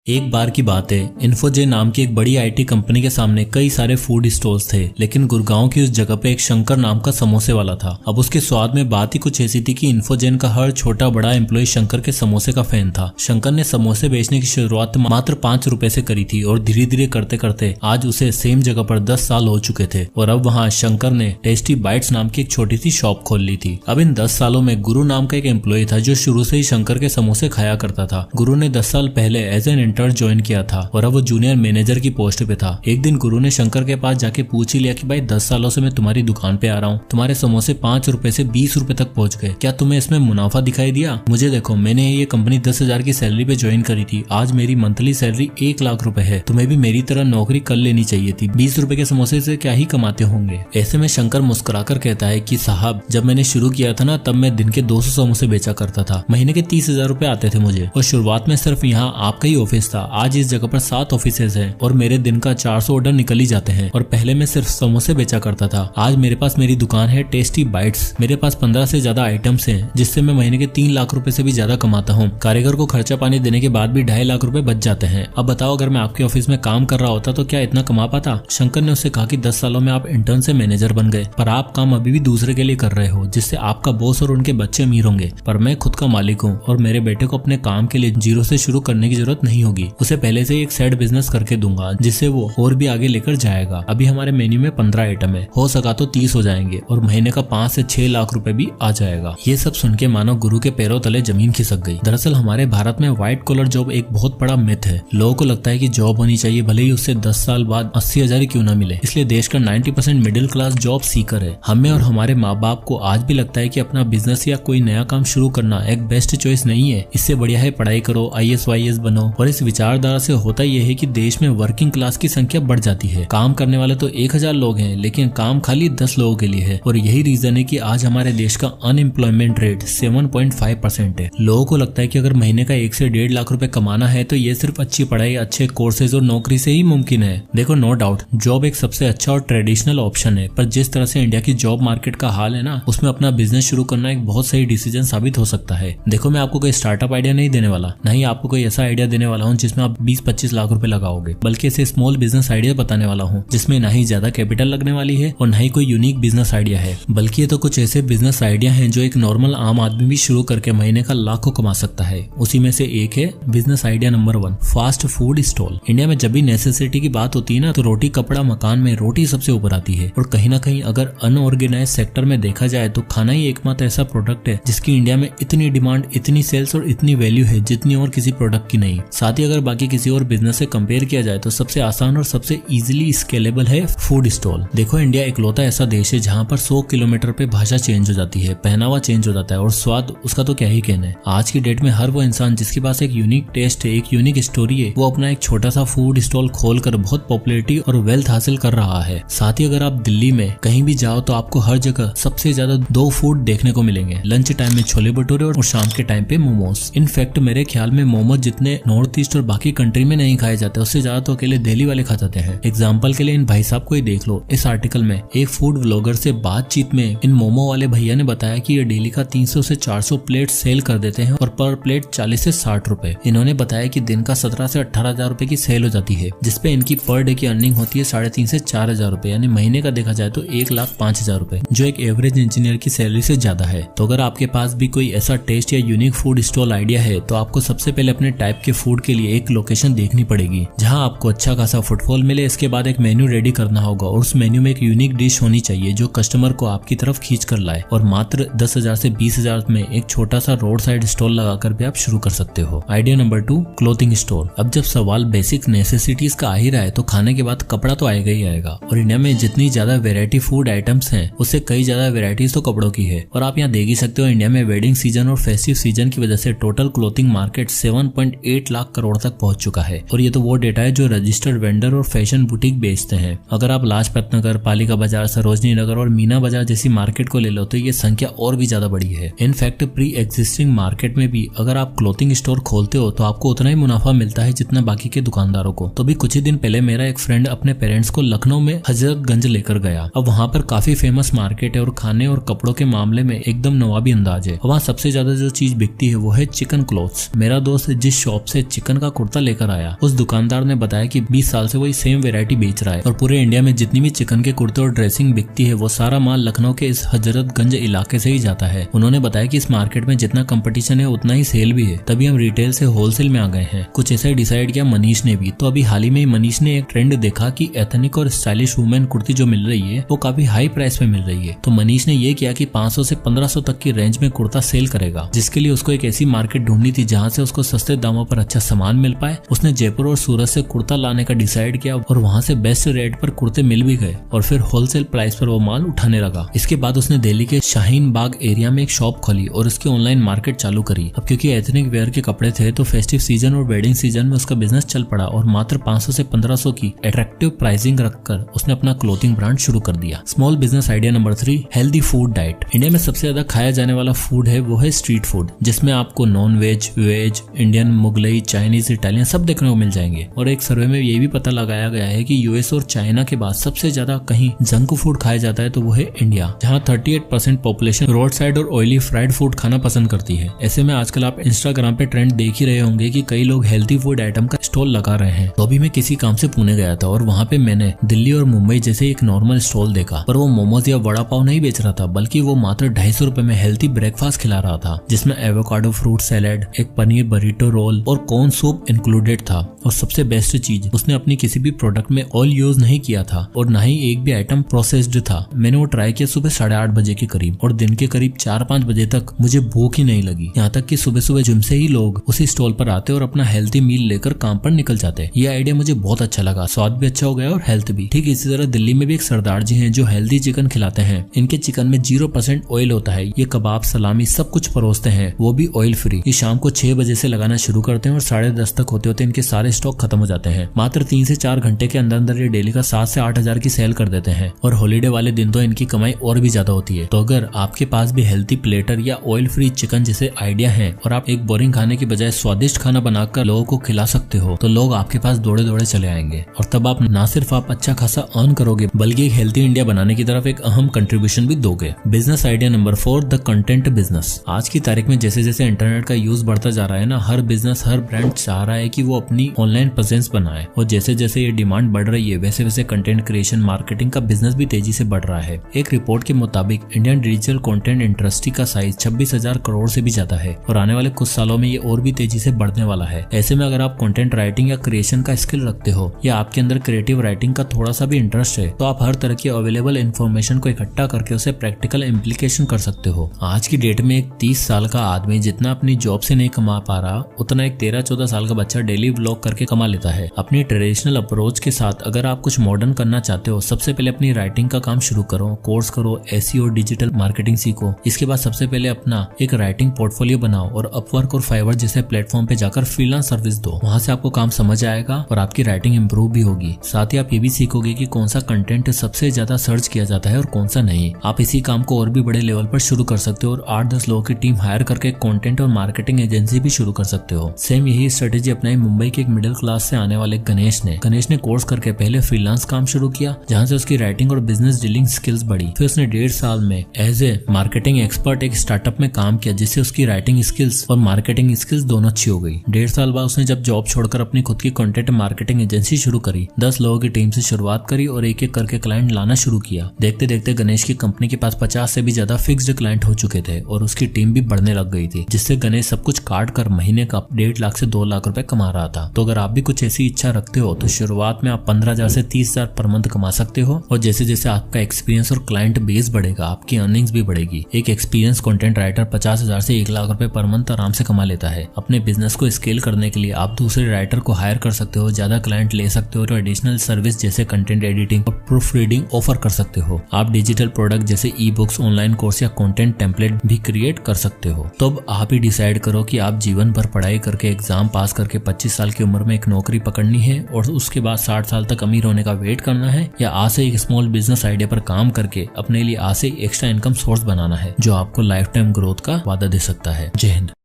एक बार की बात है, इन्फोजे नाम की एक बड़ी आईटी कंपनी के सामने कई सारे फूड स्टॉल्स थे, लेकिन गुड़गांव की उस जगह पे एक शंकर नाम का समोसे वाला था। अब उसके स्वाद में बात ही कुछ ऐसी थी कि इन्फोजेन का हर छोटा बड़ा एम्प्लॉय शंकर के समोसे का फैन था। शंकर ने समोसे बेचने की शुरुआत मात्र 5 रुपए से करी थी और धीरे धीरे करते करते आज उसे सेम जगह पर 10 साल हो चुके थे और अब वहाँ शंकर ने टेस्टी बाइट्स नाम की एक छोटी सी शॉप खोल ली थी। अब इन 10 सालों में गुरु नाम का एक एम्प्लॉय था जो शुरू से ही शंकर के समोसे खाया करता था। गुरु ने 10 साल पहले एज एन इंटर्न ज्वाइन किया था और अब वो जूनियर मैनेजर की पोस्ट पे था। एक दिन गुरु ने शंकर के पास जाके पूछ ही लिया कि भाई 10 सालों से मैं तुम्हारी दुकान पे आ रहा हूँ, तुम्हारे समोसे 5 रुपए से 20 रुपए तक पहुंच गए, क्या तुम्हें इसमें मुनाफा दिखाई दिया? मुझे देखो, मैंने ये कंपनी 10,000 की सैलरी पे ज्वाइन करी थी, आज मेरी मंथली सैलरी 1 लाख रुपए है, तुम्हें भी मेरी तरह नौकरी कर लेनी चाहिए थी, 20 रुपए के समोसे से क्या ही कमाते होंगे। ऐसे में शंकर मुस्कुराकर कहता है कि साहब, जब मैंने शुरू किया था ना तब मैं दिन के 200 समोसे बेचा करता था, महीने के 30,000 रुपए आते थे मुझे और शुरुआत में सिर्फ यहाँ आपका ही ऑफिस था, आज इस जगह पर 7 ऑफिसेज हैं और मेरे दिन का 400 ऑर्डर निकल ही जाते हैं और पहले मैं सिर्फ समोसे बेचा करता था, आज मेरे पास मेरी दुकान है टेस्टी बाइट्स, मेरे पास 15 से ज्यादा आइटम्स हैं जिससे मैं महीने के 3 लाख रुपए से भी ज्यादा कमाता हूँ, कारीगर को खर्चा पानी देने के बाद भी 2.5 लाख रुपए बच जाते हैं। अब बताओ, अगर मैं आपके ऑफिस में काम कर रहा होता तो क्या इतना कमा पाता? शंकर ने उससे कहा कि 10 सालों में आप इंटर्न से मैनेजर बन गए, पर आप काम अभी भी दूसरे के लिए कर रहे हो जिससे आपका बॉस और उनके बच्चे अमीर होंगे, पर मैं खुद का मालिक हूँ और मेरे बेटे को अपने काम के लिए जीरो से शुरू करने की जरूरत नहीं होगी, उसे पहले से एक साइड बिजनेस करके दूंगा जिससे वो और भी आगे लेकर जाएगा। अभी हमारे मेन्यू में 15 आइटम है, हो सका तो 30 हो जाएंगे और महीने का 5 से 6 लाख रुपए भी आ जाएगा। ये सब सुन के मानो गुरु के पैरों तले जमीन खिसक गई। दरअसल हमारे भारत में व्हाइट कॉलर जॉब एक बहुत बड़ा मिथ है। लोगों को लगता है कि जॉब होनी चाहिए, भले ही उससे 10 साल बाद 80,000 क्यों ना मिले, इसलिए देश का 90% मिडिल क्लास जॉब सीकर है। हमें और हमारे माँ बाप को आज भी लगता है कि अपना बिजनेस या कोई नया काम शुरू करना एक बेस्ट चॉइस नहीं है, इससे बढ़िया है पढ़ाई करो, IAS वाईएएस बनो। और इस विचारधारा से होता यह है कि देश में वर्किंग क्लास की संख्या बढ़ जाती है। काम करने वाले तो 1000 लोग हैं, लेकिन काम खाली 10 लोगों के लिए है और यही रीजन है कि आज हमारे देश का अनएम्प्लॉयमेंट रेट 7.5% है। लोगों को लगता है कि अगर महीने का 1 से 1.5 लाख रुपए कमाना है तो ये सिर्फ अच्छी पढ़ाई, अच्छे कोर्सेज और नौकरी से ही मुमकिन है। देखो, नो डाउट जॉब एक सबसे अच्छा और ट्रेडिशनल ऑप्शन है, पर जिस तरह से इंडिया की जॉब मार्केट का हाल है ना, उसमें अपना बिजनेस शुरू करना एक बहुत सही डिसीजन साबित हो सकता है। देखो, मैं आपको कोई स्टार्टअप आइडिया नहीं देने वाला, नहीं आपको कोई ऐसा आइडिया देने वाला हूँ जिसमें आप 20-25 लाख रुपए लगाओगे, बल्कि ऐसे स्मॉल बिजनेस आइडिया बताने वाला हूँ जिसमें ना ही ज्यादा कैपिटल लगने वाली है और ना ही कोई यूनिक बिजनेस आइडिया है, बल्कि ये तो कुछ ऐसे बिजनेस आइडिया हैं जो एक नॉर्मल आम आदमी भी शुरू करके महीने का लाखों कमा सकता है। उसी में से एक है business idea number 1, fast food stall. India में जब भी नेसेसिटी की बात होती है ना, तो रोटी कपड़ा मकान में रोटी सबसे ऊपर आती है और कहीं ना कहीं अगर अनऑर्गेनाइज सेक्टर में देखा जाए तो खाना ही एकमात्र ऐसा प्रोडक्ट है जिसकी इंडिया में इतनी डिमांड, इतनी सेल्स और इतनी वैल्यू है जितनी और किसी प्रोडक्ट की नहीं। साथ ही अगर बाकी किसी और बिजनेस से कंपेयर किया जाए तो सबसे आसान और सबसे इजीली स्केलेबल है फूड स्टॉल। देखो, इंडिया इकलौता ऐसा देश है जहाँ पर 100 किलोमीटर पे भाषा चेंज हो जाती है, पहनावा चेंज हो जाता है और स्वाद उसका तो क्या ही कहना है। आज की डेट में हर वो इंसान जिसके पास एक यूनिक टेस्ट है, एक यूनिक स्टोरी है, वो अपना एक छोटा सा फूड स्टॉल खोलकर बहुत पॉपुलैरिटी और वेल्थ हासिल कर रहा है। साथ ही अगर आप दिल्ली में कहीं भी जाओ तो आपको हर जगह सबसे ज्यादा 2 फूड देखने को मिलेंगे, लंच टाइम में छोले भटूरे और शाम के टाइम पे मोमोज। इनफैक्ट मेरे ख्याल में मोमोज जितने नॉर्थ ईस्ट और बाकी कंट्री में नहीं खाए जाते, उससे ज्यादा तो अकेले दिल्ली वाले खा जाते हैं। एग्जाम्पल के लिए इन भाई साहब को ही देख लो। इस आर्टिकल में एक फूड व्लॉगर से बातचीत में इन मोमो वाले भैया ने बताया कि ये डेली का 300 से 400 प्लेट सेल कर देते हैं और पर प्लेट 40 से 60 रुपए। इन्होंने बताया कि दिन का 17 से 18,000 रुपए की सेल हो जाती है, जिसपे इनकी पर डे की अर्निंग होती है 3,500 से 4,000 रुपए, यानी महीने का देखा जाए तो 1,05,000 रुपए, जो एक एवरेज इंजीनियर की सैलरी से ज्यादा है। तो अगर आपके पास भी कोई ऐसा टेस्ट या यूनिक फूड स्टॉल आइडिया है तो आपको सबसे पहले अपने टाइप के फूड के लिए एक लोकेशन देखनी पड़ेगी जहां आपको अच्छा खासा फुटफॉल मिले। इसके बाद एक मेन्यू रेडी करना होगा और उस मेन्यू में एक यूनिक डिश होनी चाहिए जो कस्टमर को आपकी तरफ खींच कर लाए और मात्र 10,000 से 20,000 में एक छोटा सा रोड साइड स्टॉल लगाकर भी आप शुरू कर सकते हो। Idea number 2, clothing store. अब जब सवाल बेसिक नेसेसिटीज का आ ही रहा है तो खाने के बाद कपड़ा तो आएगा ही आएगा और इंडिया में जितनी ज्यादा वेरायटी फूड आइटम्स हैं उससे कई ज्यादा वेराइटीज तो कपड़ों की है। और आप यहाँ देख ही सकते हो, इंडिया में वेडिंग सीजन और फेस्टिव सीजन की वजह से total clothing market 7.8 lakh crore तक पहुंच चुका है और ये तो वो डेटा है जो रजिस्टर्ड वेंडर और फैशन बुटीक बेचते हैं। अगर आप लाजपत नगर, पालिका बाजार, सरोजनी नगर और मीना बाजार जैसी मार्केट को ले लो तो ये संख्या और भी ज्यादा बड़ी है। इनफैक्ट प्री एग्जिस्टिंग मार्केट में भी अगर आप क्लोथिंग स्टोर खोलते हो तो आपको उतना ही मुनाफा मिलता है जितना बाकी के दुकानदारों को। तो भी कुछ ही दिन पहले मेरा एक फ्रेंड अपने पेरेंट्स को लखनऊ में हजरतगंज लेकर गया। अब वहाँ पर काफी फेमस मार्केट है और खाने और कपड़ों के मामले में एकदम नवाबी अंदाज है। वहाँ सबसे ज्यादा जो चीज बिकती है वो है चिकन क्लॉथ्स। मेरा दोस्त जिस शॉप से चिकन चिकन का कुर्ता लेकर आया। उस दुकानदार ने बताया कि 20 साल से वही सेम वेरायटी बेच रहा है और पूरे इंडिया में जितनी भी चिकन के कुर्ते और ड्रेसिंग बिकती है वो सारा माल लखनऊ के इस हजरतगंज इलाके से ही जाता है। उन्होंने बताया कि इस मार्केट में जितना कंपटीशन है उतना ही सेल भी है, तभी हम रिटेल से होलसेल में आ गए हैं। कुछ ऐसा ही डिसाइड किया मनीष ने भी। तो अभी हाल ही में मनीष ने एक ट्रेंड देखा कि एथनिक और स्टाइलिश वुमेन कुर्ती जो मिल रही है वो काफी हाई प्राइस में मिल रही है। तो मनीष ने ये किया कि 500 से 1500 तक की रेंज में कुर्ता सेल करेगा, जिसके लिए उसको एक ऐसी मार्केट ढूंढनी थी जहाँ से उसको सस्ते दामों पर अच्छा सामान मिल पाए। उसने जयपुर और सूरत से कुर्ता लाने का डिसाइड किया और वहाँ से बेस्ट रेट पर कुर्ते मिल भी गए और फिर होलसेल प्राइस पर वो माल उठाने लगा। इसके बाद उसने दिल्ली के शाहीन बाग एरिया में एक शॉप खोली और उसकी ऑनलाइन मार्केट चालू करी। अब क्योंकि एथनिक वेयर के कपड़े थे तो फेस्टिव सीजन और वेडिंग सीजन में उसका बिजनेस चल पड़ा और मात्र 500 से 1500 की अट्रैक्टिव प्राइसिंग रखकर उसने अपना क्लोथिंग ब्रांड शुरू कर दिया। Small business idea number 3, healthy food diet. India में सबसे ज्यादा खाया जाने वाला फूड है वो है स्ट्रीट फूड, जिसमें आपको non veg, veg, Indian, Mughlai, Chinese, Italian सब देखने को मिल जाएंगे। और एक सर्वे में ये भी पता लगाया गया है कि यूएस और चाइना के बाद सबसे ज्यादा कहीं जंक फूड खाया जाता है तो वो है इंडिया, जहाँ 38% पॉपुलेशन रोड साइड और ऑयली फ्राइड फूड खाना पसंद करती है। ऐसे में आजकल आप इंस्टाग्राम पे ट्रेंड देख ही रहे होंगे कि कई लोग हेल्थी फूड आइटम का स्टॉल लगा रहे हैं। तो अभी मैं किसी काम से पुणे गया था और वहाँ पे मैंने दिल्ली और मुंबई जैसे एक नॉर्मल स्टॉल देखा, पर वो मोमोज या वड़ा पाव नहीं बेच रहा था, बल्कि वो मात्र 250 रुपए में हेल्थी ब्रेकफास्ट खिला रहा था, जिसमें एवोकाडो फ्रूट सैलेड, एक पनीर बरीटो रोल और कॉर्न सूप इंक्लूडेड था। और सबसे बेस्ट चीज, उसने अपनी किसी भी प्रोडक्ट में ऑयल यूज नहीं किया था और न ही एक भी आइटम प्रोसेस्ड था। मैंने वो ट्राई किया सुबह 8:30 बजे के करीब और दिन के करीब 4-5 बजे तक मुझे भूख ही नहीं लगी। यहाँ तक कि सुबह सुबह जिम से ही लोग उसी स्टॉल पर आते और अपना हेल्थी मील लेकर काम पर निकल जाते। ये आइडिया मुझे बहुत अच्छा लगा, स्वाद भी अच्छा हो गया और हेल्थ भी। ठीक इसी तरह दिल्ली में भी एक सरदार जी हैं जो हेल्थी चिकन खिलाते हैं। इनके चिकन में 0% ऑयल होता है। ये कबाब, सलामी सब कुछ परोसते हैं, वो भी ऑयल फ्री। ये शाम को 6 बजे से लगाना शुरू करते हैं और 10:30 तक होते होते इनके सारे स्टॉक खत्म हो जाते हैं। मात्र 3 से 4 घंटे के अंदर अंदर ये डेली का 7 से 8 हजार की सेल कर देते हैं और हॉलीडे वाले दिन तो इनकी कमाई और भी ज्यादा होती है। तो अगर आपके पास भी हेल्थी प्लेटर या ऑयल फ्री चिकन जैसे आइडिया है और आप एक बोरिंग खाने की बजाय स्वादिष्ट खाना बनाकर लोगों को खिला सकते हो तो लोग आपके पास दौड़े दौड़े चले आएंगे और तब आप ना सिर्फ आप अच्छा खासा अर्न करोगे बल्कि एक हेल्थी इंडिया बनाने की तरफ एक अहम कंट्रीब्यूशन भी दोगे। Business idea number 4, the content business. आज की तारीख में जैसे जैसे इंटरनेट का यूज बढ़ता जा रहा है ना, हर बिजनेस, हर ब्रांड चाह रहा है कि वो अपनी ऑनलाइन प्रेजेंस बनाए और जैसे जैसे ये डिमांड बढ़ रही है वैसे वैसे कंटेंट क्रिएशन, मार्केटिंग का बिजनेस भी तेजी से बढ़ रहा है। एक रिपोर्ट के मुताबिक इंडियन डिजिटल कंटेंट इंडस्ट्री का साइज 26,000 करोड़ से भी ज्यादा है और आने वाले कुछ सालों में ये और भी तेजी से बढ़ने वाला है। ऐसे में अगर आप कंटेंट राइटिंग या क्रिएशन का स्किल रखते हो या आपके अंदर क्रिएटिव राइटिंग का थोड़ा सा भी इंटरेस्ट है तो आप हर तरह की अवेलेबल इन्फॉर्मेशन को इकट्ठा करके उसे प्रैक्टिकल इम्प्लीकेशन कर सकते हो। आज की डेट में एक 30 साल का आदमी जितना अपनी जॉब से नहीं कमा पा रहा उतना एक 13-14 साल का बच्चा डेली व्लॉग करके कमा लेता है। अपनी ट्रेडिशनल अप्रोच के साथ अगर आप कुछ मॉडर्न करना चाहते हो, सबसे पहले अपनी राइटिंग का काम शुरू करो, कोर्स करो, एसईओ, डिजिटल मार्केटिंग सीखो। इसके बाद सबसे पहले अपना एक राइटिंग पोर्टफोलियो बनाओ और अपवर्क और फाइवर जैसे प्लेटफॉर्म पे जाकर फ्रीलांस सर्विस दो। वहां से आपको काम समझ आएगा और आपकी राइटिंग इंप्रूव भी होगी। साथ ही आप ये भी सीखोगे कि कौन सा कंटेंट सबसे ज्यादा सर्च किया जाता है और कौन सा नहीं। आप इसी काम को और भी बड़े लेवल पर शुरू कर सकते हो और 8-10 लोगों की टीम हायर करके कंटेंट और मार्केटिंग एजेंसी भी शुरू कर सकते हो। सेम यही स्ट्रेटेजी अपनाई मुंबई के एक मिडिल क्लास से आने वाले गणेश ने कोर्स करके पहले फ्रीलांस काम शुरू किया, जहां से उसकी राइटिंग और बिजनेस डीलिंग स्किल्स बढ़ी। फिर उसने 1.5 साल में एज ए मार्केटिंग एक्सपर्ट एक स्टार्टअप में काम किया, जिससे उसकी राइटिंग स्किल्स और मार्केटिंग स्किल्स दोनों अच्छी हो गई। 1.5 साल बाद उसने जब जॉब छोड़कर अपनी खुद की कंटेंट मार्केटिंग एजेंसी शुरू करी, 10 लोगों की टीम से शुरुआत करी और एक एक करके क्लाइंट लाना शुरू किया। देखते देखते गणेश की कंपनी के पास 50 से भी ज्यादा फिक्स्ड क्लाइंट हो चुके थे और उसकी टीम भी बढ़ने लग गई थी, जिससे गणेश सब कुछ काट कर महीने का 1.5 लाख से 2 लाख रुपए कमा रहा था। तो अगर आप भी कुछ ऐसी इच्छा रखते हो तो शुरुआत में आप 15,000 से 30,000 पर मंथ कमा सकते हो और जैसे जैसे आपका एक्सपीरियंस और क्लाइंट बेस बढ़ेगा आपकी अर्निंग्स भी बढ़ेगी। एक एक्सपीरियंस कंटेंट राइटर 50,000 से 1 लाख रुपए पर मंथ आराम से कमा लेता है। अपने बिजनेस को स्केल करने के लिए आप दूसरे राइटर को हायर कर सकते हो, ज्यादा क्लाइंट ले सकते हो और एडिशनल सर्विस जैसे कंटेंट एडिटिंग और प्रूफ रीडिंग ऑफर कर सकते हो। आप डिजिटल प्रोडक्ट जैसे ई बुक्स, ऑनलाइन कोर्स या कंटेंट टेम्पलेट भी क्रिएट कर सकते हो। तो अब आप ही डिसाइड करो कि आप जीवन भर पढ़ाई करके एग्जाम पास करके 25 साल की उम्र में एक नौकरी पकड़नी है और उसके बाद 60 साल तक अमीर होने का वेट करना है, या आज से एक स्मॉल बिजनेस आइडिया पर काम करके अपने लिए आज से एक्स्ट्रा इनकम सोर्स बनाना है जो आपको लाइफ टाइम ग्रोथ का वादा दे सकता है। जय हिंद।